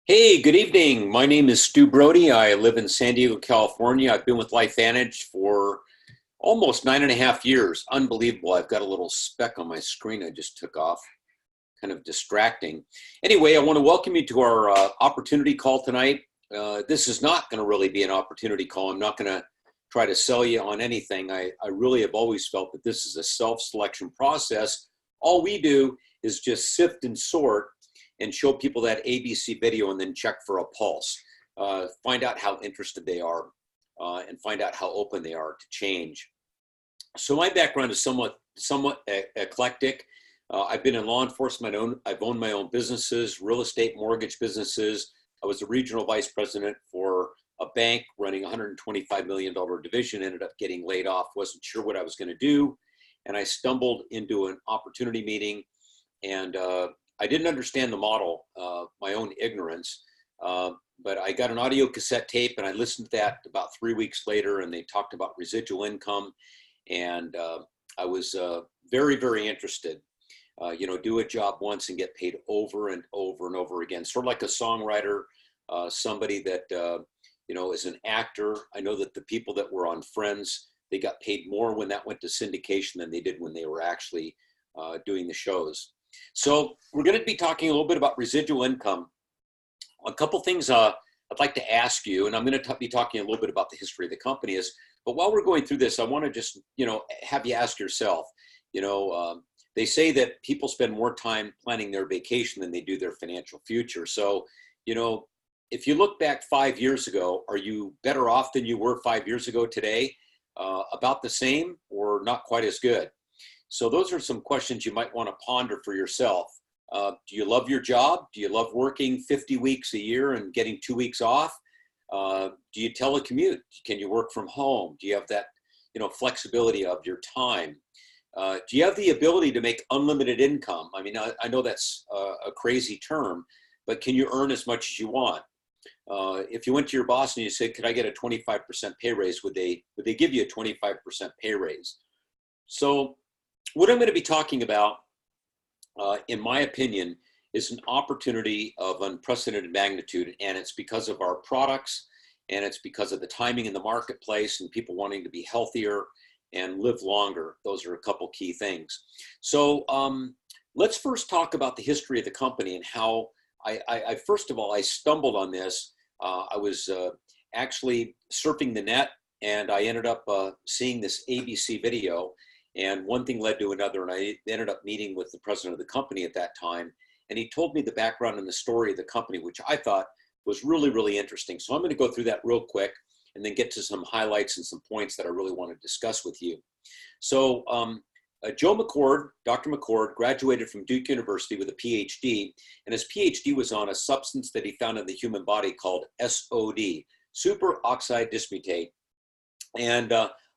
Hey, good evening. My name is Stu Brodie. I live in San Diego, California. I've been with LifeVantage for almost 9.5 years. Unbelievable. I've got a little speck on my screen I just took off, kind of distracting. Anyway, I want to welcome you to our opportunity call tonight. This is not going to really be an opportunity call. I'm not going to try to sell you on anything. I really have always felt that this is a self-selection process. All we do is just sift and sort and show people that ABC video and then check for a pulse. Find out how interested they are and find out how open they are to change. So my background is somewhat eclectic. I've been in law enforcement. I've owned my own businesses, real estate, mortgage businesses. I was a regional vice president for a bank running a $125 million division, ended up getting laid off, wasn't sure what I was going to do. And I stumbled into an opportunity meeting and I didn't understand the model, my own ignorance, but I got an audio cassette tape and I listened to that about 3 weeks later, and they talked about residual income. And I was very, very interested. Do a job once and get paid over and over and over again. Sort of like a songwriter, somebody that, is an actor. I know that the people that were on Friends, they got paid more when that went to syndication than they did when they were actually doing the shows. So we're going to be talking a little bit about residual income. A couple things I'd like to ask you, and I'm going to be talking a little bit about the history of the company is, but while we're going through this, I want to just, have you ask yourself, they say that people spend more time planning their vacation than they do their financial future. So, if you look back 5 years ago, are you better off than you were 5 years ago today? About the same or not quite as good? So those are some questions you might want to ponder for yourself. Do you love your job? Do you love working 50 weeks a year and getting 2 weeks off? Do you telecommute? Can you work from home? Do you have that, flexibility of your time? Do you have the ability to make unlimited income? I mean, I know that's a crazy term, but can you earn as much as you want? If you went to your boss and you said, could I get a 25% pay raise? Would they give you a 25% pay raise? So what I'm going to be talking about, in my opinion, is an opportunity of unprecedented magnitude, and it's because of our products, and it's because of the timing in the marketplace and people wanting to be healthier and live longer. Those are a couple key things. So let's first talk about the history of the company and how I first of all, I stumbled on this. I was actually surfing the net, and I ended up seeing this ABC video. And one thing led to another, and I ended up meeting with the president of the company at that time. And he told me the background and the story of the company, which I thought was really, really interesting. So I'm going to go through that real quick and then get to some highlights and some points that I really want to discuss with you. So Joe McCord, Dr. McCord, graduated from Duke University with a PhD, and his PhD was on a substance that he found in the human body called SOD, superoxide dismutate. And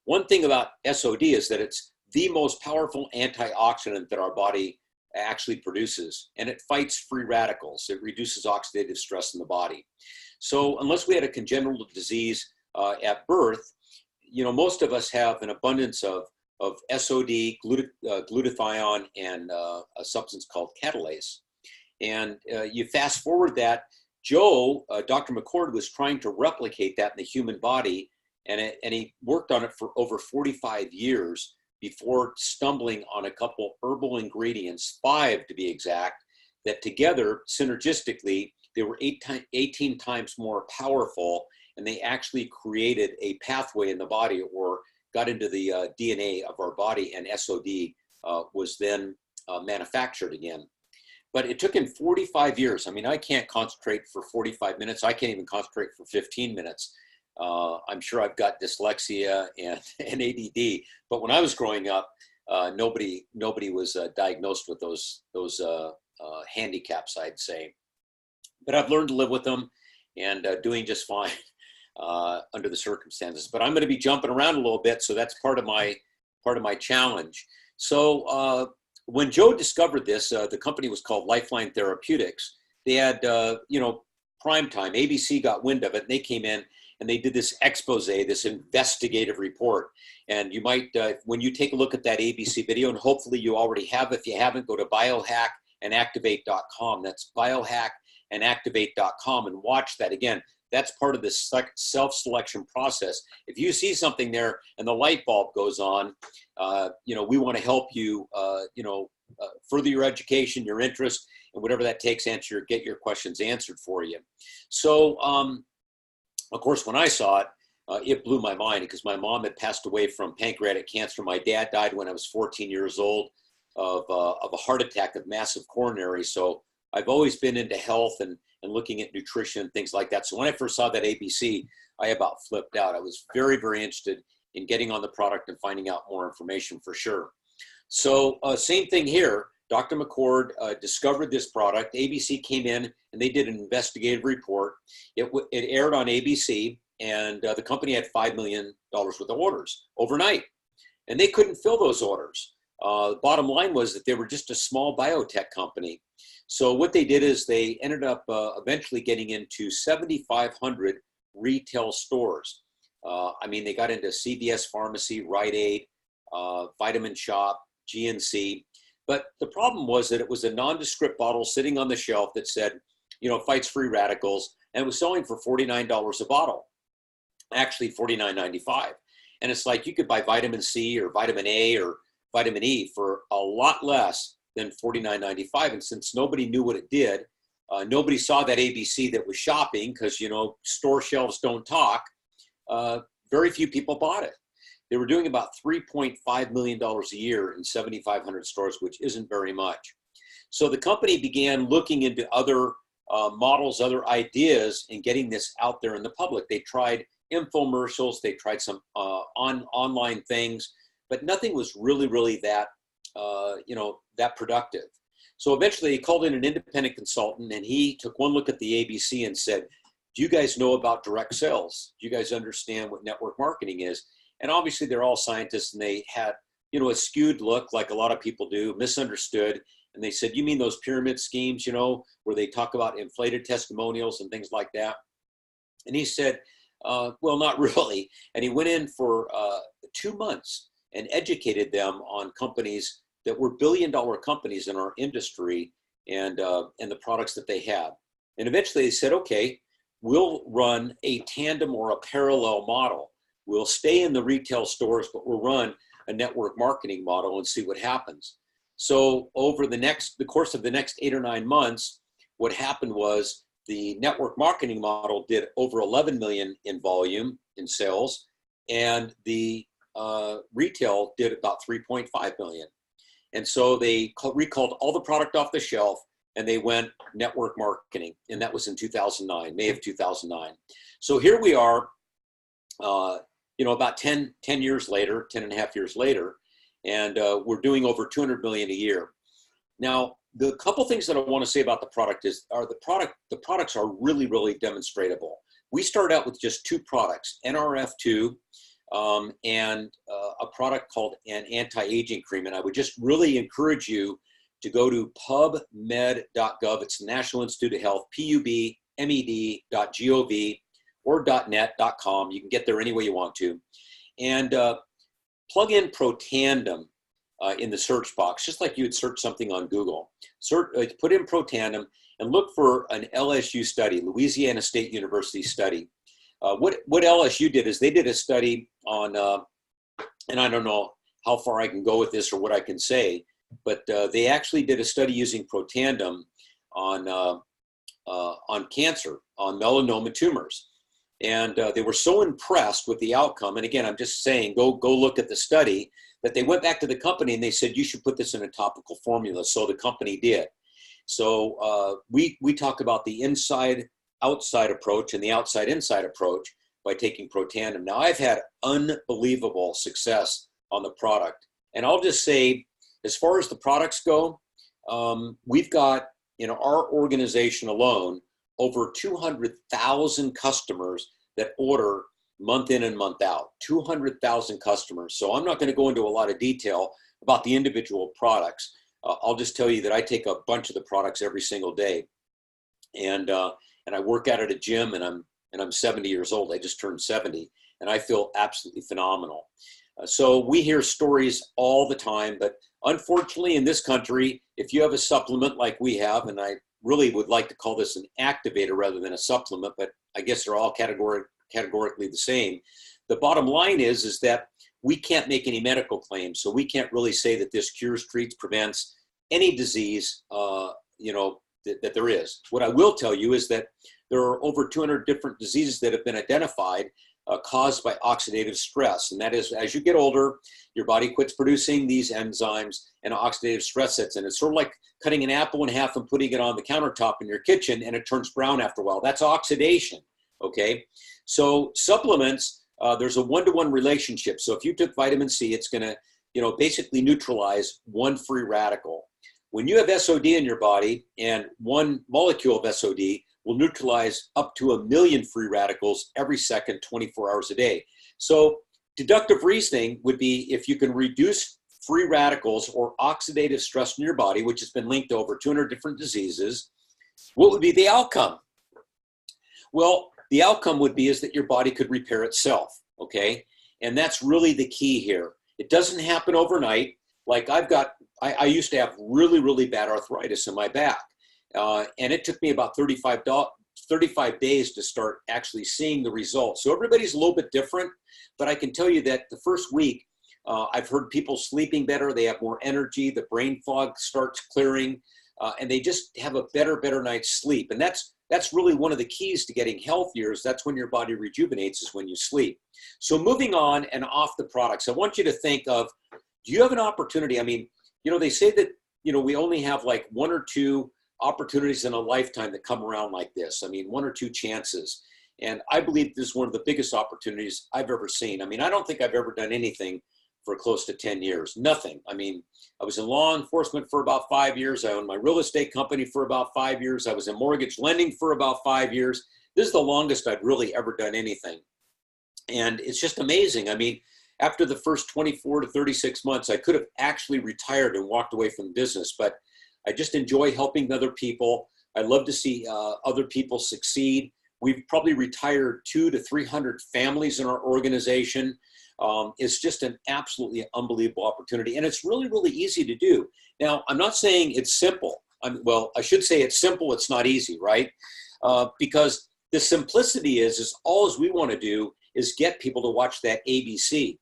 one thing about SOD is that it's the most powerful antioxidant that our body actually produces, and it fights free radicals. It reduces oxidative stress in the body. So unless we had a congenital disease at birth, most of us have an abundance of SOD, glutathione, and a substance called catalase. And you fast forward that, Joe, Dr. McCord, was trying to replicate that in the human body, and he worked on it for over 45 years before stumbling on a couple herbal ingredients, 5 to be exact, that together, synergistically, they were 18 times more powerful, and they actually created a pathway in the body or got into the DNA of our body, and SOD was then manufactured again. But it took him 45 years. I mean, I can't concentrate for 45 minutes. I can't even concentrate for 15 minutes. I'm sure I've got dyslexia and ADD, but when I was growing up, nobody was diagnosed with those handicaps, I'd say. But I've learned to live with them and doing just fine under the circumstances. But I'm going to be jumping around a little bit, so that's part of my challenge. So when Joe discovered this, the company was called Lifeline Therapeutics. They had prime time. ABC got wind of it, and they came in and they did this expose, this investigative report. And you might, when you take a look at that ABC video, and hopefully you already have, if you haven't, go to biohackandactivate.com. That's biohack and activate.com and watch that. Again, that's part of the self-selection process. If you see something there and the light bulb goes on, we want to help you, further your education, your interest, and whatever that takes, get your questions answered for you. So, of course, when I saw it, it blew my mind because my mom had passed away from pancreatic cancer. My dad died when I was 14 years old of a heart attack of massive coronary. So I've always been into health and looking at nutrition and things like that. So when I first saw that ABC, I about flipped out. I was very, very interested in getting on the product and finding out more information for sure. So same thing here. Dr. McCord discovered this product. ABC came in and they did an investigative report. It aired on ABC, and the company had $5 million worth of orders overnight. And they couldn't fill those orders. The bottom line was that they were just a small biotech company. So what they did is they ended up eventually getting into 7,500 retail stores. They got into CVS Pharmacy, Rite Aid, Vitamin Shop, GNC. But the problem was that it was a nondescript bottle sitting on the shelf that said, fights free radicals, and it was selling for $49 a bottle. Actually, $49.95. And it's like you could buy vitamin C or vitamin A or vitamin E for a lot less than $49.95. And since nobody knew what it did, nobody saw that ABC that was shopping because, store shelves don't talk. Very few people bought it. They were doing about $3.5 million a year in 7,500 stores, which isn't very much. So the company began looking into other models, other ideas, and getting this out there in the public. They tried infomercials, they tried some online things, but nothing was really that, that productive. So eventually he called in an independent consultant and he took one look at the ABC and said, do you guys know about direct sales? Do you guys understand what network marketing is? And obviously they're all scientists and they had, a skewed look like a lot of people do, misunderstood. And they said, you mean those pyramid schemes, where they talk about inflated testimonials and things like that? And he said, well, not really. And he went in for 2 months and educated them on companies that were billion-dollar companies in our industry and the products that they had. And eventually they said, okay, we'll run a tandem or a parallel model. We'll stay in the retail stores, but we'll run a network marketing model and see what happens. So over the course of the next 8 or 9 months, what happened was the network marketing model did over 11 million in volume in sales, and the retail did about 3.5 million. And so they recalled all the product off the shelf and they went network marketing. And that was in 2009, May of 2009. So here we are, about 10 years later, 10 and a half years later, and we're doing over 200 million a year. Now, the couple things that I want to say about the product the products are really demonstratable. We started out with just 2 products, NRF2 and a product called an anti-aging cream. And I would just really encourage you to go to pubmed.gov. It's the National Institute of Health, pubmed.gov or .net.com. You can get there any way you want to. And plug in Protandim in the search box, just like you would search something on Google. Put in Protandim and look for an LSU study, Louisiana State University study. What LSU did is they did a study on, and I don't know how far I can go with this or what I can say, but they actually did a study using Protandim on cancer, on melanoma tumors. And they were so impressed with the outcome. And again, I'm just saying, go look at the study, that they went back to the company and they said, you should put this in a topical formula. So the company did. So we talk about the inside-outside approach and the outside-inside approach by taking Protandim. Now, I've had unbelievable success on the product. And I'll just say, as far as the products go, we've got, in our organization alone, over 200,000 customers that order month in and month out, 200,000 customers. So I'm not going to go into a lot of detail about the individual products. I'll just tell you that I take a bunch of the products every single day. And I work out at a gym, and I'm 70 years old. I just turned 70, and I feel absolutely phenomenal. So we hear stories all the time, but unfortunately in this country, if you have a supplement like we have, and I really would like to call this an activator rather than a supplement, but I guess they're all categorically the same. The bottom line is that we can't make any medical claims, so we can't really say that this cures, treats, prevents any disease, that there is. What I will tell you is that there are over 200 different diseases that have been identified caused by oxidative stress. And that is, as you get older, your body quits producing these enzymes and oxidative stress sets in. It's sort of like cutting an apple in half and putting it on the countertop in your kitchen and it turns brown after a while. That's oxidation, okay? So supplements, there's a one-to-one relationship. So if you took vitamin C, it's gonna, basically neutralize one free radical. When you have SOD in your body, and one molecule of SOD will neutralize up to 1 million free radicals every second, 24 hours a day. So deductive reasoning would be if you can reduce free radicals or oxidative stress in your body, which has been linked to over 200 different diseases, what would be the outcome? Well, the outcome would be is that your body could repair itself, okay? And that's really the key here. It doesn't happen overnight. Like I used to have really, really bad arthritis in my back. And it took me about 35 days to start actually seeing the results. So everybody's a little bit different, but I can tell you that the first week, I've heard people sleeping better, they have more energy, the brain fog starts clearing, and they just have a better night's sleep. And that's really one of the keys to getting healthier, is that's when your body rejuvenates, is when you sleep. So moving on and off the products, I want you to think of, do you have an opportunity? I mean, they say that, we only have like 1 or 2 opportunities in a lifetime that come around like this. I mean, 1 or 2 chances. And I believe this is one of the biggest opportunities I've ever seen. I mean, I don't think I've ever done anything for close to 10 years, nothing. I mean, I was in law enforcement for about 5 years. I owned my real estate company for about 5 years. I was in mortgage lending for about 5 years. This is the longest I've really ever done anything. And it's just amazing. I mean, after the first 24 to 36 months, I could have actually retired and walked away from the business, but I just enjoy helping other people. I love to see other people succeed. We've probably retired 200 to 300 families in our organization. It's just an absolutely unbelievable opportunity, and it's really, really easy to do. Now, I'm not saying it's simple. I should say it's simple. It's not easy, right? Because the simplicity is all we want to do is get people to watch that ABC.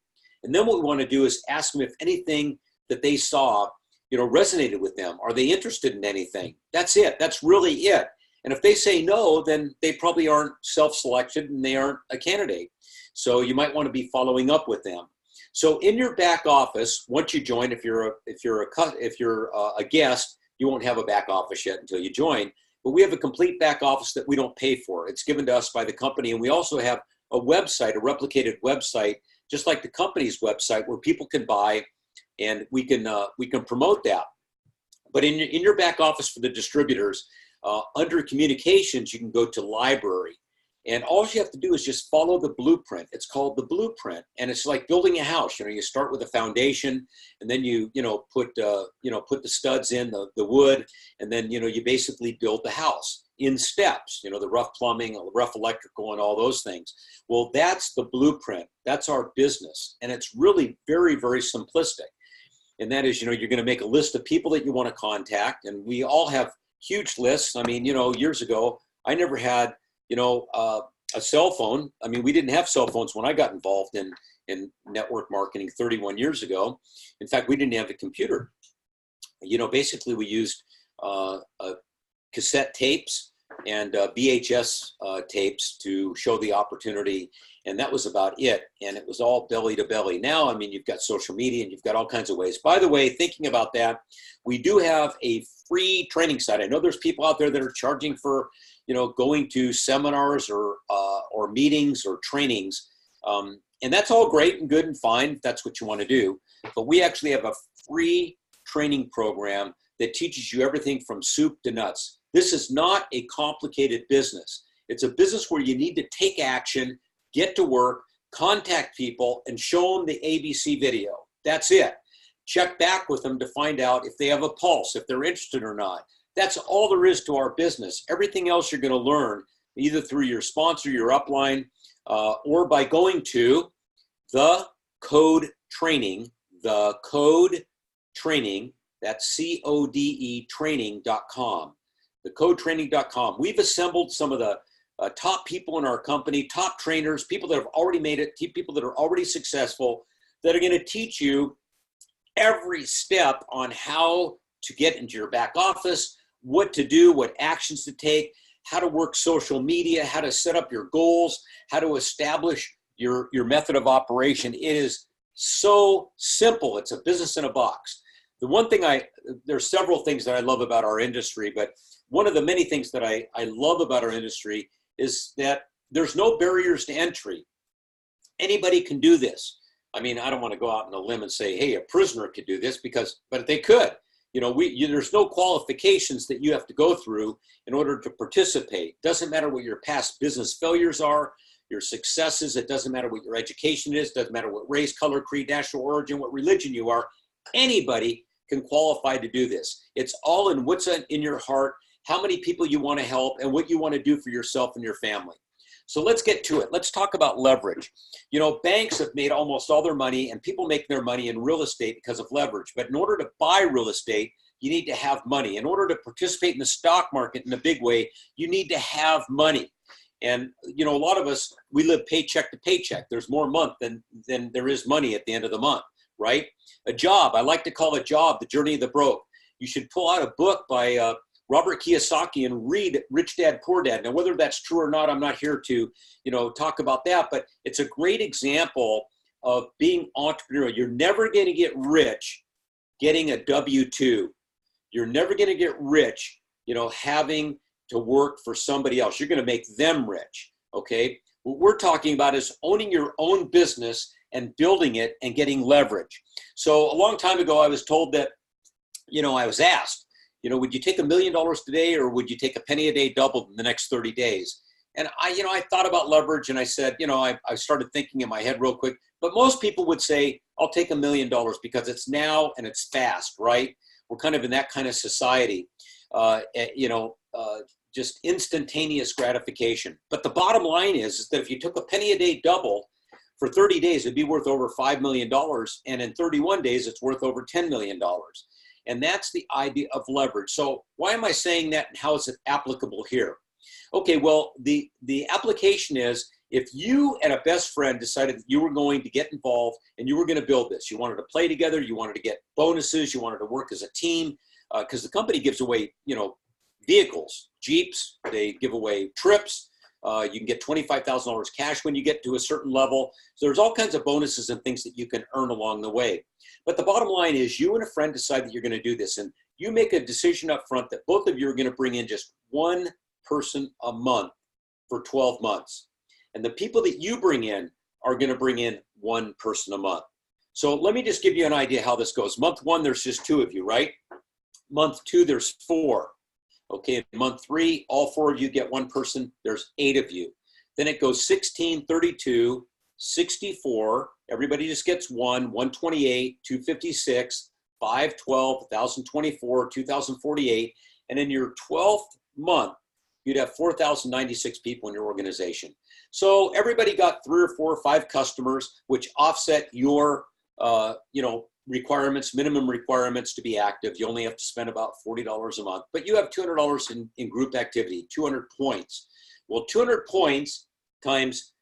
And then what we want to do is ask them if anything that they saw, resonated with them. Are they interested in anything? That's it. That's really it. And if they say no, then they probably aren't self-selected and they aren't a candidate. So you might want to be following up with them. So in your back office, once you join, if you're a guest, you won't have a back office yet until you join. But we have a complete back office that we don't pay for. It's given to us by the company, and we also have a website, a replicated website, just like the company's website, where people can buy, and we can promote that. But in your back office for the distributors, under communications, you can go to library, and all you have to do is just follow the blueprint. It's called the blueprint, and it's like building a house. You start with a foundation, and then you put the studs in the wood, and then you basically build the house in steps. The rough plumbing, rough electrical, and all those things. Well, that's the blueprint. That's our business, and it's really very, very simplistic. And that is, you're going to make a list of people that you want to contact, and we all have huge lists. I mean, years ago, I never had a cell phone. I mean, we didn't have cell phones when I got involved in network marketing 31 years ago. In fact, we didn't have a computer. Basically we used cassette tapes and VHS tapes to show the opportunity. And that was about it. And it was all belly to belly. Now, I mean, you've got social media and you've got all kinds of ways. By the way, thinking about that, we do have a free training site. I know there's people out there that are charging for, going to seminars or meetings or trainings. And that's all great and good and fine if that's what you want to do. But we actually have a free training program that teaches you everything from soup to nuts. This is not a complicated business. It's a business where you need to take action, get to work, contact people, and show them the ABC video. That's it. Check back with them to find out if they have a pulse, if they're interested or not. That's all there is to our business. Everything else you're going to learn either through your sponsor, your upline, or by going to the code training, that's CODE training.com. thecodetraining.com. We've assembled some of the top people in our company, top trainers, people that have already made it, people that are already successful, that are going to teach you every step on how to get into your back office, what to do, what actions to take, how to work social media, how to set up your goals, how to establish your method of operation. It is so simple. It's a business in a box. The one thing there's several things that I love about our industry, but one of the many things that I love about our industry is that there's no barriers to entry. Anybody can do this. I mean, I don't want to go out on a limb and say, hey, a prisoner could do this, but they could. There's no qualifications that you have to go through in order to participate. Doesn't matter what your past business failures are, your successes. It doesn't matter what your education is. Doesn't matter what race, color, creed, national origin, what religion you are. Anybody can qualify to do this. It's all in what's in your heart, how many people you want to help, and what you want to do for yourself and your family. So let's get to it. Let's talk about leverage. Banks have made almost all their money, and people make their money in real estate because of leverage. But in order to buy real estate, you need to have money. In order to participate in the stock market in a big way, you need to have money. And, a lot of us, we live paycheck to paycheck. There's more month than there is money at the end of the month, right? A job, I like to call a job The Journey of the Broke. You should pull out a book by Robert Kiyosaki and read Rich Dad, Poor Dad. Now, whether that's true or not, I'm not here to, talk about that, but it's a great example of being entrepreneurial. You're never going to get rich getting a W-2. You're never going to get rich, having to work for somebody else. You're going to make them rich, okay? What we're talking about is owning your own business and building it and getting leverage. So a long time ago, I was told that, I was asked, would you take $1 million today, or would you take a penny a day doubled in the next 30 days? And I thought about leverage, and I said, I started thinking in my head real quick, but most people would say, I'll take $1 million because it's now and it's fast, right? We're kind of in that kind of society, just instantaneous gratification. But the bottom line is that if you took a penny a day double for 30 days, it'd be worth over $5 million. And in 31 days, it's worth over $10 million. And that's the idea of leverage. So why am I saying that, and how is it applicable here? Okay, well, the application is, if you and a best friend decided that you were going to get involved and you were going to build this, you wanted to play together, you wanted to get bonuses, you wanted to work as a team, because the company gives away, vehicles, Jeeps, they give away trips. You can get $25,000 cash when you get to a certain level. So there's all kinds of bonuses and things that you can earn along the way. But the bottom line is, you and a friend decide that you're going to do this, and you make a decision up front that both of you are going to bring in just one person a month for 12 months. And the people that you bring in are going to bring in one person a month. So let me just give you an idea how this goes. Month one, there's just 2 of you, right? Month 2, there's 4. Okay, in month 3, all 4 of you get one person. There's 8 of you. Then it goes 16, 32, 64. Everybody just gets 1, 128, 256, 512, 1,024, 2,048. And in your 12th month, you'd have 4,096 people in your organization. So everybody got 3 or 4 or 5 customers, which offset your, requirements, minimum requirements to be active. You only have to spend about $40 a month, but you have $200 in group activity, 200 points. Well, 200 points times,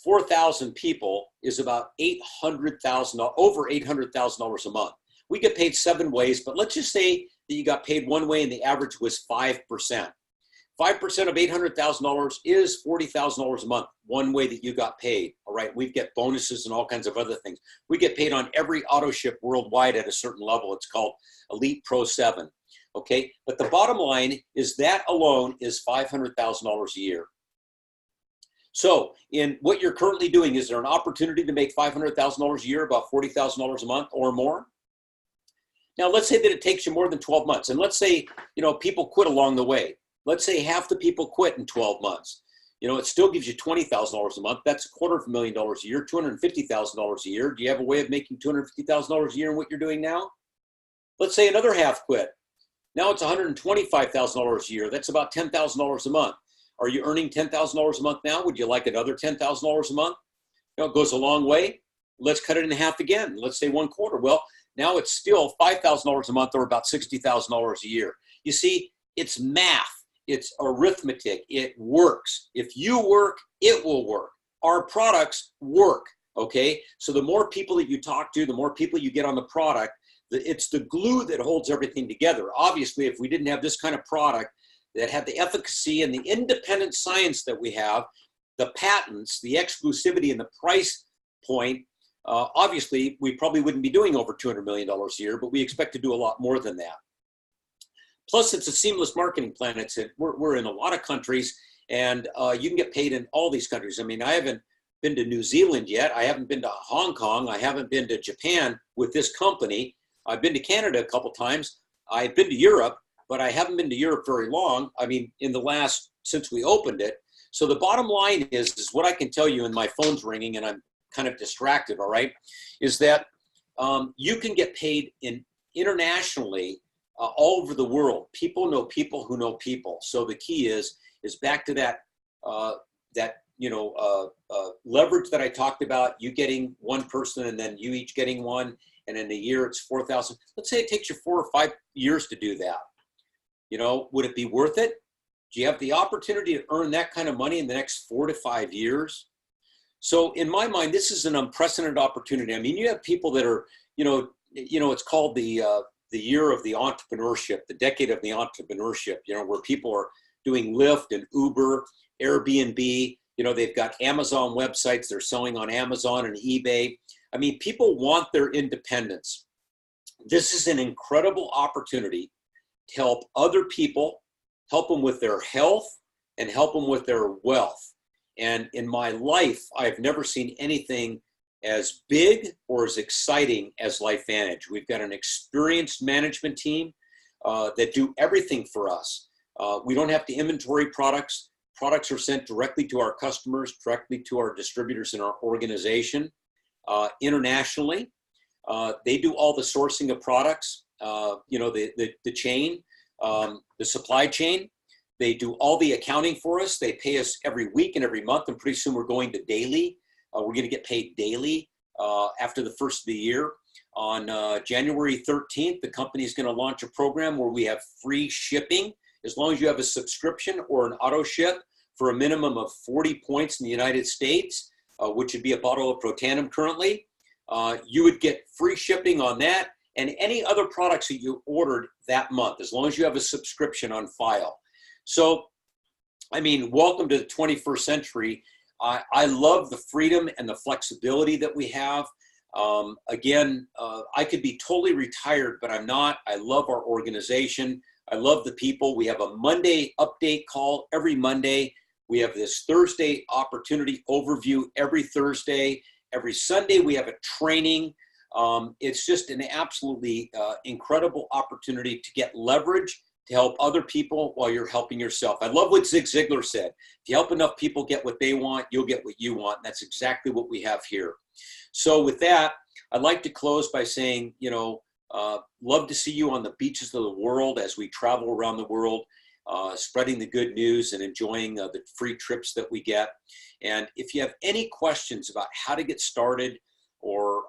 4,000 people is about $800,000, over $800,000 a month. We get paid 7 ways, but let's just say that you got paid one way and the average was 5%. 5% of $800,000 is $40,000 a month, one way that you got paid. All right, we get bonuses and all kinds of other things. We get paid on every auto ship worldwide at a certain level. It's called Elite Pro 7. Okay, but the bottom line is that alone is $500,000 a year. So in what you're currently doing, is there an opportunity to make $500,000 a year, about $40,000 a month or more? Now, let's say that it takes you more than 12 months. And let's say, people quit along the way. Let's say half the people quit in 12 months. It still gives you $20,000 a month. That's $250,000 a year, $250,000 a year. Do you have a way of making $250,000 a year in what you're doing now? Let's say another half quit. Now it's $125,000 a year. That's about $10,000 a month. Are you earning $10,000 a month now? Would you like another $10,000 a month? It goes a long way. Let's cut it in half again. Let's say 1/4. Well, now it's still $5,000 a month, or about $60,000 a year. You see, It's math. It's arithmetic. It works. If you work, it will work. Our products work, okay? So the more people that you talk to, the more people you get on the product, it's the glue that holds everything together. Obviously, if we didn't have this kind of product that had the efficacy and the independent science that we have, the patents, the exclusivity, and the price point, obviously, we probably wouldn't be doing over $200 million a year, but we expect to do a lot more than that. Plus, it's a seamless marketing plan. We're in a lot of countries, and you can get paid in all these countries. I mean, I haven't been to New Zealand yet. I haven't been to Hong Kong. I haven't been to Japan with this company. I've been to Canada a couple times. I've been to Europe, but I haven't been to Europe very long. I mean, since we opened it. So the bottom line is what I can tell you, and my phone's ringing and I'm kind of distracted, all right, is that you can get paid internationally all over the world. People know people who know people. So the key is back to that leverage that I talked about, you getting one person and then you each getting one, and in a year it's 4,000. Let's say it takes you 4 or 5 years to do that. You know, would it be worth it? Do you have the opportunity to earn that kind of money in the next 4 to 5 years? So in my mind, this is an unprecedented opportunity. I mean, you have people that are, it's called the year of the entrepreneurship, the decade of the entrepreneurship, where people are doing Lyft and Uber, Airbnb, they've got Amazon websites, they're selling on Amazon and eBay. I mean, people want their independence. This is an incredible opportunity to help other people, help them with their health and help them with their wealth. And in my life, I've never seen anything as big or as exciting as LifeVantage. We've got an experienced management team that do everything for us. We don't have to inventory products. Products are sent directly to our customers, directly to our distributors in our organization. Internationally, they do all the sourcing of products, the chain, the supply chain. They do all the accounting for us. They pay us every week and every month, and pretty soon we're going to daily. We're going to get paid daily after the first of the year. On January 13th, the company is going to launch a program where we have free shipping as long as you have a subscription or an auto ship for a minimum of 40 points in the United States, which would be a bottle of Protandim currently. You would get free shipping on that and any other products that you ordered that month, as long as you have a subscription on file. So, I mean, welcome to the 21st century. I love the freedom and the flexibility that we have. I could be totally retired, but I'm not. I love our organization. I love the people. We have a Monday update call every Monday. We have this Thursday opportunity overview every Thursday. Every Sunday, we have a training. It's just an absolutely incredible opportunity to get leverage to help other people while you're helping yourself. I love what Zig Ziglar said. If you help enough people get what they want, you'll get what you want. And that's exactly what we have here. So with that, I'd like to close by saying, love to see you on the beaches of the world as we travel around the world, spreading the good news and enjoying the free trips that we get. And if you have any questions about how to get started or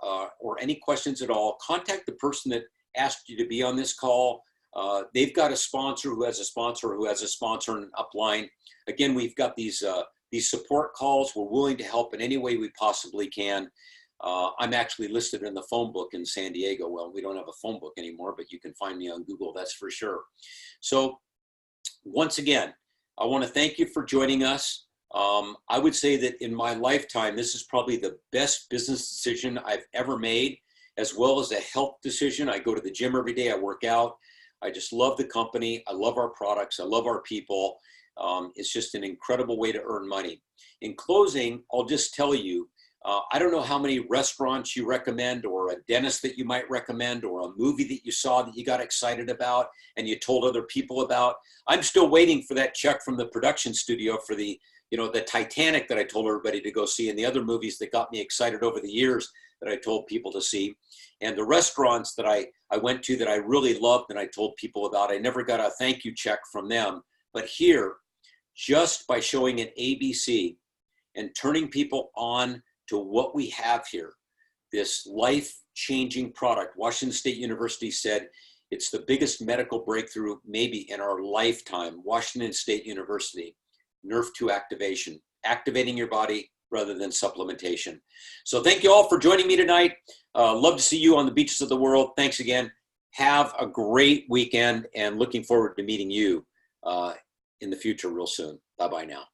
any questions at all, contact the person that asked you to be on this call. They've got a sponsor who has a sponsor who has a sponsor in an upline. Again, we've got these support calls. We're willing to help in any way we possibly can. I'm actually listed in the phone book in San Diego. Well, we don't have a phone book anymore, but you can find me on Google, that's for sure. So once again, I want to thank you for joining us. I would say that in my lifetime, this is probably the best business decision I've ever made, as well as a health decision. I go to the gym every day. I work out. I just love the company. I love our products. I love our people. It's just an incredible way to earn money. In closing, I'll just tell you, I don't know how many restaurants you recommend or a dentist that you might recommend or a movie that you saw that you got excited about and you told other people about. I'm still waiting for that check from the production studio for the Titanic that I told everybody to go see and the other movies that got me excited over the years that I told people to see. And the restaurants that I went to that I really loved and I told people about, I never got a thank you check from them. But here, just by showing an ABC and turning people on to what we have here, this life-changing product. Washington State University said It's the biggest medical breakthrough maybe in our lifetime. Washington State University, NRF2 activation, activating your body rather than supplementation. So thank you all for joining me tonight. Love to see you on the beaches of the world. Thanks again. Have a great weekend and looking forward to meeting you in the future real soon. Bye-bye now.